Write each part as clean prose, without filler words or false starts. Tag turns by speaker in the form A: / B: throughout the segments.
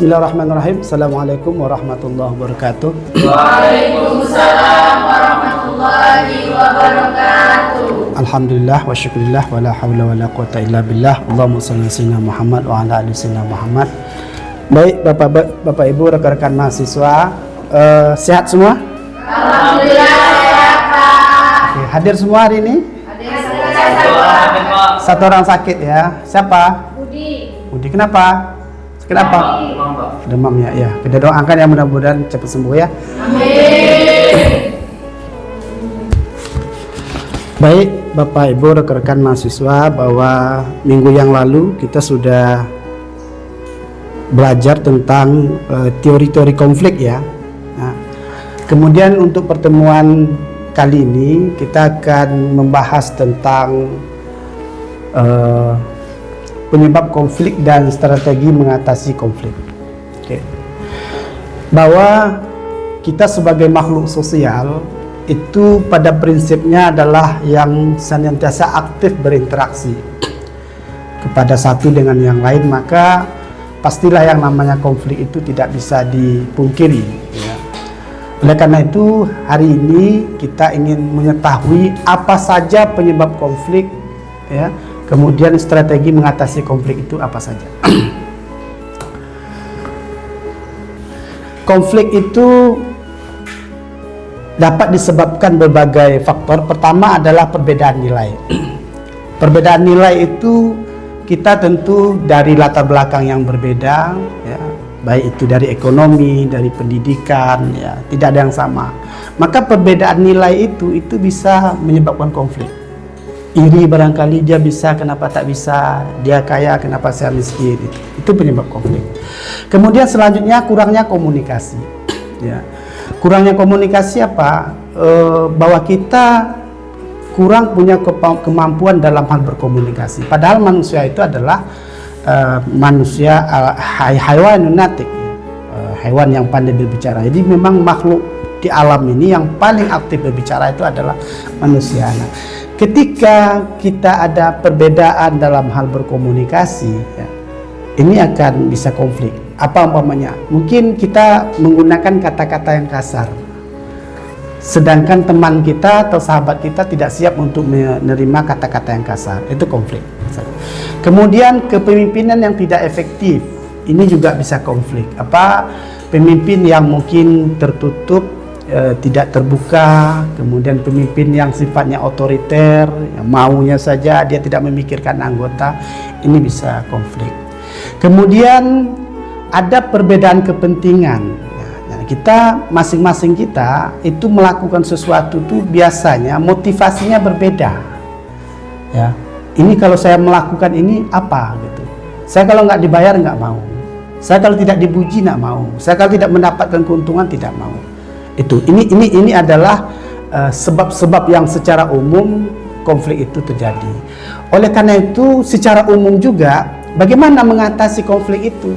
A: Bismillahirrahmanirrahim. Assalamualaikum warahmatullahi wabarakatuh.
B: Waalaikumsalam warahmatullahi wabarakatuh.
A: Alhamdulillah wa syukurillah wa la hawla wa la quwata illa billah. Allahumma shalli ala sayyidina Muhammad wa ala ali sayyidina Muhammad. Baik Bapak Ibu, rekan-rekan mahasiswa, sehat semua?
B: Alhamdulillah sehat, Pak.
A: Oke, hadir semua hari ini? Satu orang sakit ya. Siapa? Budi. Kenapa? Demam ya. Kita doakan ya, mudah-mudahan cepat sembuh ya.
B: Amin.
A: Baik Bapak Ibu, rekan-rekan mahasiswa, bahwa minggu yang lalu kita sudah belajar tentang teori-teori konflik ya. Nah, kemudian untuk pertemuan kali ini kita akan membahas tentang penyebab konflik dan strategi mengatasi konflik. Oke. Bahwa kita sebagai makhluk sosial itu pada prinsipnya adalah yang senantiasa aktif berinteraksi kepada satu dengan yang lain, maka pastilah yang namanya konflik itu tidak bisa dipungkiri ya. Oleh karena itu hari ini kita ingin mengetahui apa saja penyebab konflik ya, kemudian strategi mengatasi konflik itu apa saja. Konflik itu dapat disebabkan berbagai faktor. Pertama adalah perbedaan nilai. Perbedaan nilai itu kita tentu dari latar belakang yang berbeda ya, baik itu dari ekonomi, dari pendidikan ya, tidak ada yang sama. Maka perbedaan nilai itu bisa menyebabkan konflik. Iri barangkali, dia bisa kenapa tak bisa, dia kaya kenapa saya miskin, itu penyebab konflik. Kemudian selanjutnya kurangnya komunikasi ya. Kurangnya komunikasi apa? Bahwa kita kurang punya kemampuan dalam hal berkomunikasi, padahal manusia itu adalah manusia haywanun natik ya. Hewan yang pandai berbicara. Jadi memang makhluk di alam ini yang paling aktif berbicara itu adalah manusia. Nah, ketika kita ada perbedaan dalam hal berkomunikasi ya, ini akan bisa konflik. Apa umpamanya? Mungkin kita menggunakan kata-kata yang kasar, sedangkan teman kita atau sahabat kita tidak siap untuk menerima kata-kata yang kasar, itu konflik. Kemudian kepemimpinan yang tidak efektif, ini juga bisa konflik. Apa? Pemimpin yang mungkin tertutup, tidak terbuka, kemudian pemimpin yang sifatnya otoriter, yang maunya saja, dia tidak memikirkan anggota, ini bisa konflik. Kemudian ada perbedaan kepentingan. Nah, kita masing-masing kita itu melakukan sesuatu itu biasanya motivasinya berbeda. Ya, ini kalau saya melakukan ini apa gitu. Saya kalau nggak dibayar nggak mau. Saya kalau tidak dipuji nggak mau. Saya kalau tidak mendapatkan keuntungan tidak mau. Ini adalah sebab-sebab yang secara umum konflik itu terjadi. Oleh karena itu secara umum juga bagaimana mengatasi konflik itu?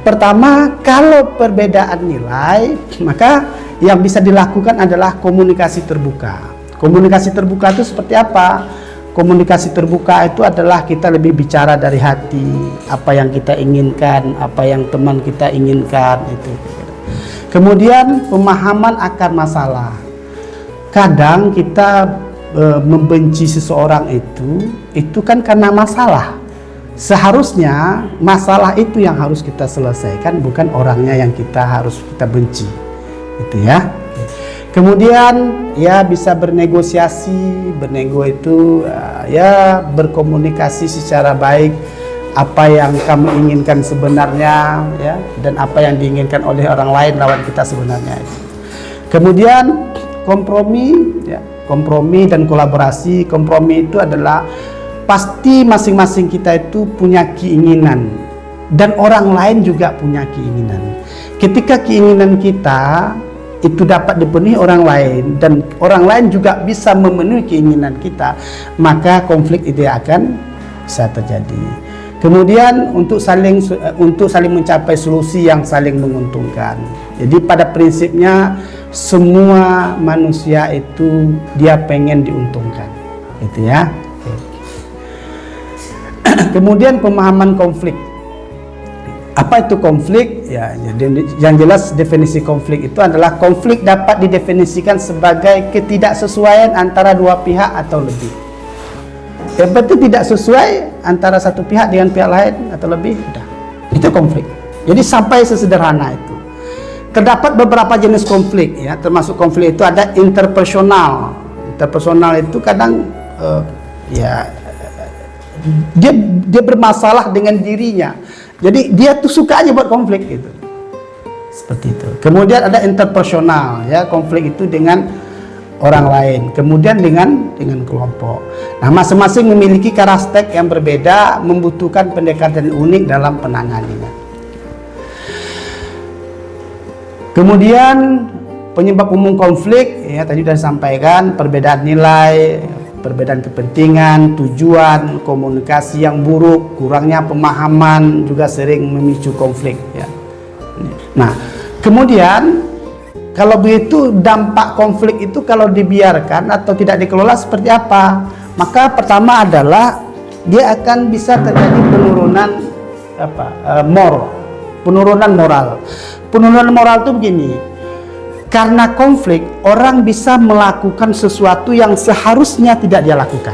A: Pertama, kalau perbedaan nilai, maka yang bisa dilakukan adalah komunikasi terbuka. Komunikasi terbuka itu seperti apa? Komunikasi terbuka itu adalah kita lebih bicara dari hati, apa yang kita inginkan, apa yang teman kita inginkan itu. Kemudian pemahaman akan masalah. Kadang kita membenci seseorang itu kan karena masalah. Seharusnya masalah itu yang harus kita selesaikan, bukan orangnya yang harus kita benci, gitu ya. Kemudian ya bisa bernegosiasi, bernego itu ya berkomunikasi secara baik, apa yang kamu inginkan sebenarnya ya, dan apa yang diinginkan oleh orang lain lawan kita sebenarnya. Kemudian kompromi ya, kompromi dan kolaborasi. Kompromi itu adalah pasti masing-masing kita itu punya keinginan dan orang lain juga punya keinginan. Ketika keinginan kita itu dapat dipenuhi orang lain dan orang lain juga bisa memenuhi keinginan kita, maka konflik itu akan bisa terjadi. Kemudian untuk saling mencapai solusi yang saling menguntungkan. Jadi pada prinsipnya semua manusia itu dia pengen diuntungkan, gitu ya. Kemudian pemahaman konflik. Apa itu konflik? Ya, jadi yang jelas definisi konflik itu adalah konflik dapat didefinisikan sebagai ketidaksesuaian antara dua pihak atau lebih. Yang penting tidak sesuai antara satu pihak dengan pihak lain atau lebih, udah. Itu konflik. Jadi sampai sesederhana itu. Terdapat beberapa jenis konflik, ya, termasuk konflik itu ada interpersonal. Interpersonal itu kadang dia bermasalah dengan dirinya. Jadi dia tuh suka aja buat konflik gitu. Seperti itu. Kemudian ada interpersonal, ya, konflik itu dengan orang lain. Kemudian dengan kelompok. Nah, masing-masing memiliki karakteristik yang berbeda, membutuhkan pendekatan unik dalam penanganannya. Kemudian penyebab umum konflik, ya, tadi sudah disampaikan, perbedaan nilai, perbedaan kepentingan, tujuan, komunikasi yang buruk, kurangnya pemahaman juga sering memicu konflik, ya. Nah, kemudian kalau begitu dampak konflik itu kalau dibiarkan atau tidak dikelola seperti apa? Maka pertama adalah dia akan bisa terjadi penurunan penurunan moral. Penurunan moral itu begini. Karena konflik, orang bisa melakukan sesuatu yang seharusnya tidak dia lakukan.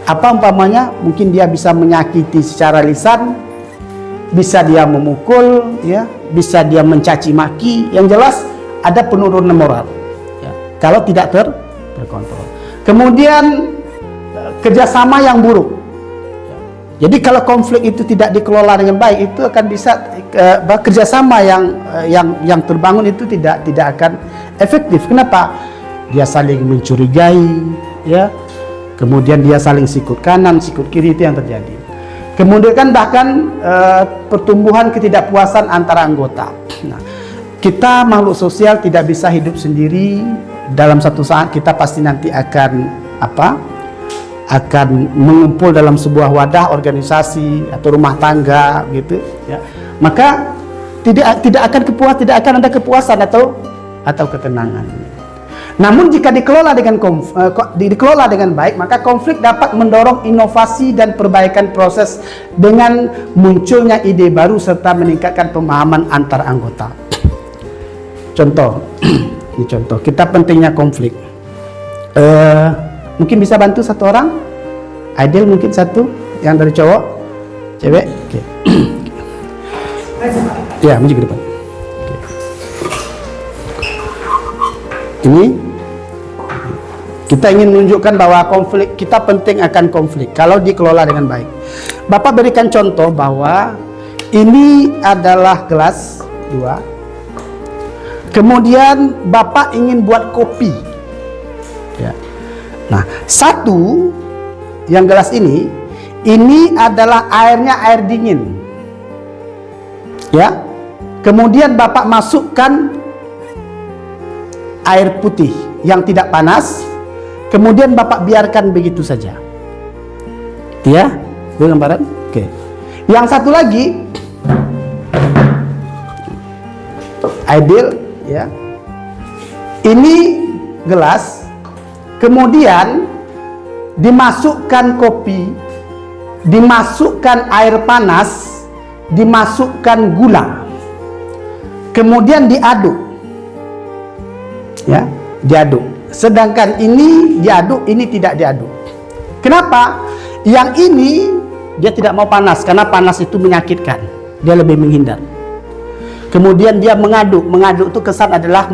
A: Apa umpamanya? Mungkin dia bisa menyakiti secara lisan, bisa dia memukul, ya, bisa dia mencaci maki. Yang jelas ada penurunan moral, ya, kalau tidak terkontrol. Kemudian kerjasama yang buruk. Jadi kalau konflik itu tidak dikelola dengan baik, itu akan bisa kerjasama yang terbangun itu tidak akan efektif. Kenapa? Dia saling mencurigai, ya. Kemudian dia saling sikut kanan, sikut kiri, itu yang terjadi. Kemudian kan bahkan pertumbuhan ketidakpuasan antara anggota. Nah, kita makhluk sosial tidak bisa hidup sendiri. Dalam satu saat kita pasti nanti akan akan mengumpul dalam sebuah wadah organisasi atau rumah tangga gitu, ya. Maka tidak akan ada kepuasan atau ketenangan. Namun jika dikelola dengan baik, maka konflik dapat mendorong inovasi dan perbaikan proses dengan munculnya ide baru serta meningkatkan pemahaman antar anggota. Contoh, ini contoh kita pentingnya konflik. Mungkin bisa bantu satu orang, Aidil mungkin satu, yang dari cowok, cewek, oke. Ya, maju ke depan. Oke. Ini kita ingin menunjukkan bahwa konflik, kita penting akan konflik kalau dikelola dengan baik. Bapak berikan contoh bahwa ini adalah gelas 2. Kemudian Bapak ingin buat kopi, ya. Nah, satu yang gelas ini adalah airnya air dingin, ya. Kemudian Bapak masukkan air putih yang tidak panas, kemudian Bapak biarkan begitu saja, ya. Itu gambaran. Oke. Yang satu lagi, Aidil, ya. Ini gelas. Kemudian dimasukkan kopi, dimasukkan air panas, dimasukkan gula, kemudian diaduk, ya, diaduk. Sedangkan ini diaduk, ini tidak diaduk. Kenapa? Yang ini dia tidak mau panas karena panas itu menyakitkan, dia lebih menghindar. Kemudian dia mengaduk itu kesan adalah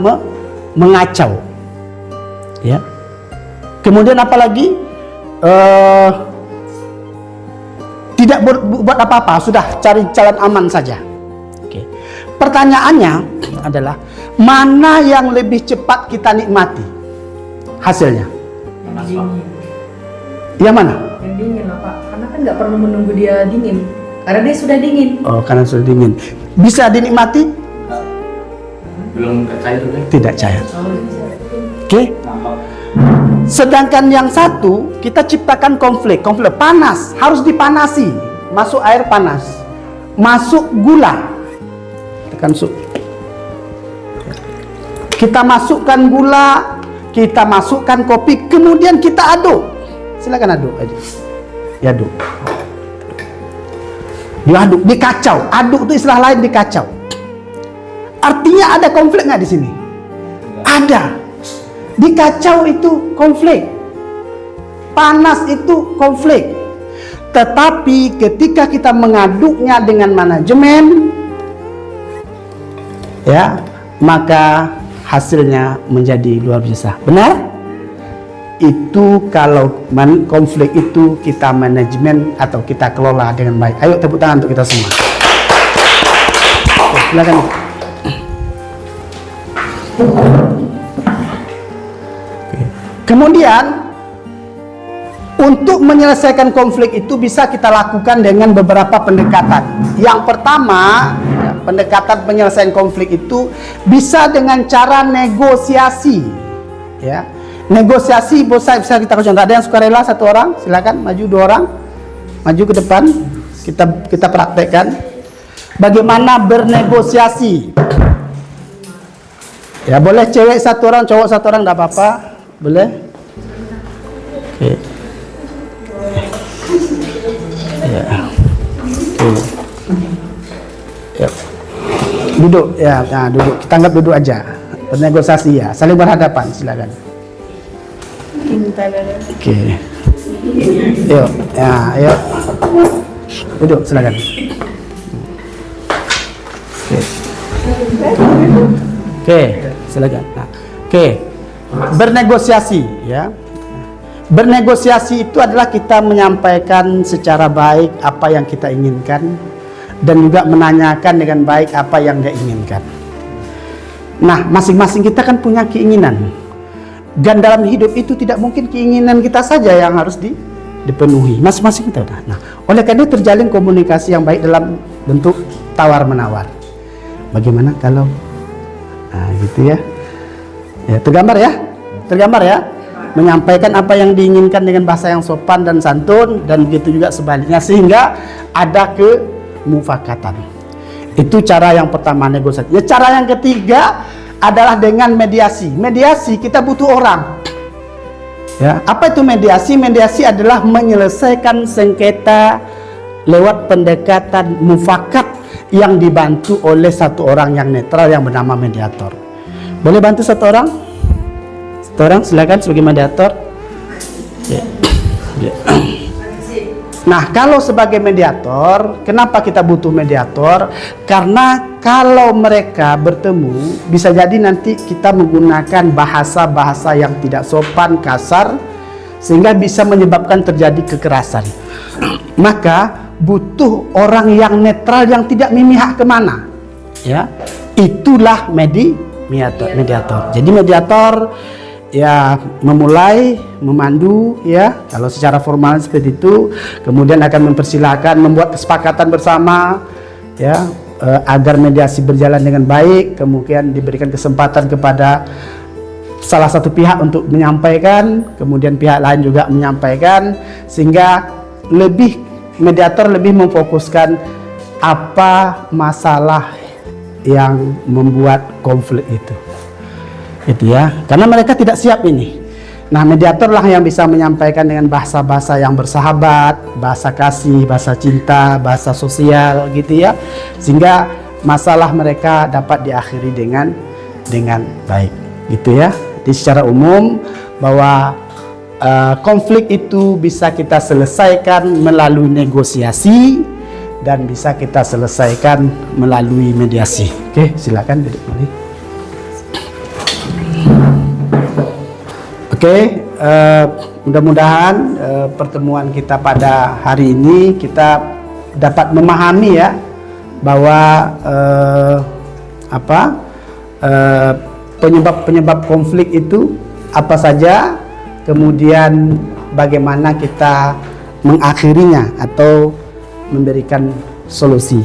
A: mengacau, ya. Kemudian apalagi tidak buat apa-apa, sudah cari jalan aman saja. Oke. Pertanyaannya adalah mana yang lebih cepat kita nikmati hasilnya?
C: Yang dingin.
A: Yang mana?
C: Yang dingin lah Pak, karena kan nggak perlu menunggu dia dingin, karena dia sudah dingin.
A: Oh, karena sudah dingin. Bisa dinikmati?
D: Belum cair tuh,
A: tidak cair.
C: Oh, bisa.
A: Oke. Sedangkan yang satu kita ciptakan konflik panas, harus dipanasi, masuk air panas, masuk gula, tekan kita masukkan gula, kita masukkan kopi, kemudian kita aduk. Silakan aduk aja, ya aduk. Diaduk, dikacau. Aduk itu istilah lain, dikacau. Artinya ada konflik nggak di sini? Ada. Dikacau itu konflik. Panas itu konflik. Tetapi ketika kita mengaduknya dengan manajemen, ya, maka hasilnya menjadi luar biasa. Benar? Itu kalau konflik itu kita manajemen atau kita kelola dengan baik. Ayo tepuk tangan untuk kita semua. Oke, silakan. Kemudian untuk menyelesaikan konflik itu bisa kita lakukan dengan beberapa pendekatan. Yang pertama, pendekatan penyelesaian konflik itu bisa dengan cara negosiasi. Ya, negosiasi bisa kita contoh. Ada yang sukarela satu orang, silakan maju, dua orang, maju ke depan. Kita praktekkan bagaimana bernegosiasi. Ya, boleh cewek satu orang, cowok satu orang, tidak apa-apa, boleh. Oke. Ya. Oke. Ya. Duduk ya, nah, duduk. Kita anggap duduk aja. Bernegosiasi ya, saling berhadapan, silakan. Oke. Yuk, ya, ayo. Duduk, silakan. Oke, silakan. Nah, oke. Bernegosiasi ya. Bernegosiasi itu adalah kita menyampaikan secara baik apa yang kita inginkan dan juga menanyakan dengan baik apa yang dia inginkan. Nah, masing-masing kita kan punya keinginan. Dan dalam hidup itu tidak mungkin keinginan kita saja yang harus dipenuhi. Masing-masing kita. Nah, oleh karena itu terjalin komunikasi yang baik dalam bentuk tawar-menawar. Bagaimana kalau gitu ya. Ya, tergambar ya? Tergambar ya? Menyampaikan apa yang diinginkan dengan bahasa yang sopan dan santun, dan begitu juga sebaliknya, sehingga ada kemufakatan. Itu cara yang pertama, negosiasi. Ya, cara yang ketiga adalah dengan mediasi. Mediasi kita butuh orang. Ya, apa itu mediasi? Mediasi adalah menyelesaikan sengketa lewat pendekatan mufakat yang dibantu oleh satu orang yang netral yang bernama mediator. Boleh bantu satu orang? Orang silakan sebagai mediator. Ya. Ya. Nah, kalau sebagai mediator, kenapa kita butuh mediator? Karena kalau mereka bertemu, bisa jadi nanti kita menggunakan bahasa-bahasa yang tidak sopan, kasar, sehingga bisa menyebabkan terjadi kekerasan. Maka butuh orang yang netral, yang tidak memihak kemana. Ya, itulah mediator. Jadi mediator ya memulai, memandu ya, kalau secara formal seperti itu, kemudian akan mempersilahkan, membuat kesepakatan bersama ya, agar mediasi berjalan dengan baik, kemudian diberikan kesempatan kepada salah satu pihak untuk menyampaikan, kemudian pihak lain juga menyampaikan, sehingga mediator lebih memfokuskan apa masalah yang membuat konflik itu ya, karena mereka tidak siap ini. Nah, mediator lah yang bisa menyampaikan dengan bahasa-bahasa yang bersahabat, bahasa kasih, bahasa cinta, bahasa sosial gitu ya, sehingga masalah mereka dapat diakhiri dengan baik gitu ya. Jadi secara umum bahwa konflik itu bisa kita selesaikan melalui negosiasi dan bisa kita selesaikan melalui mediasi. Oke, silakan duduk kembali. Oke, mudah-mudahan pertemuan kita pada hari ini kita dapat memahami ya bahwa penyebab konflik itu apa saja, kemudian bagaimana kita mengakhirinya atau memberikan solusi.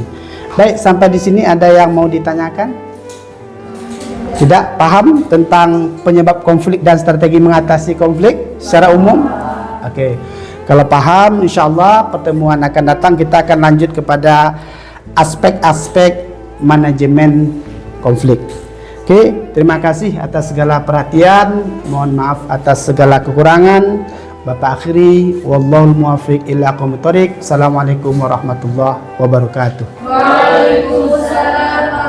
A: Baik, sampai di sini ada yang mau ditanyakan? Tidak paham tentang penyebab konflik dan strategi mengatasi konflik secara umum? Oke. Kalau paham, insya Allah pertemuan akan datang kita akan lanjut kepada aspek-aspek manajemen konflik. Oke, terima kasih atas segala perhatian. Mohon maaf atas segala kekurangan. Bapak akhiri, wallahul muwaffiq ila aqwamit thoriq. Assalamualaikum warahmatullahi wabarakatuh.
B: Waalaikumsalam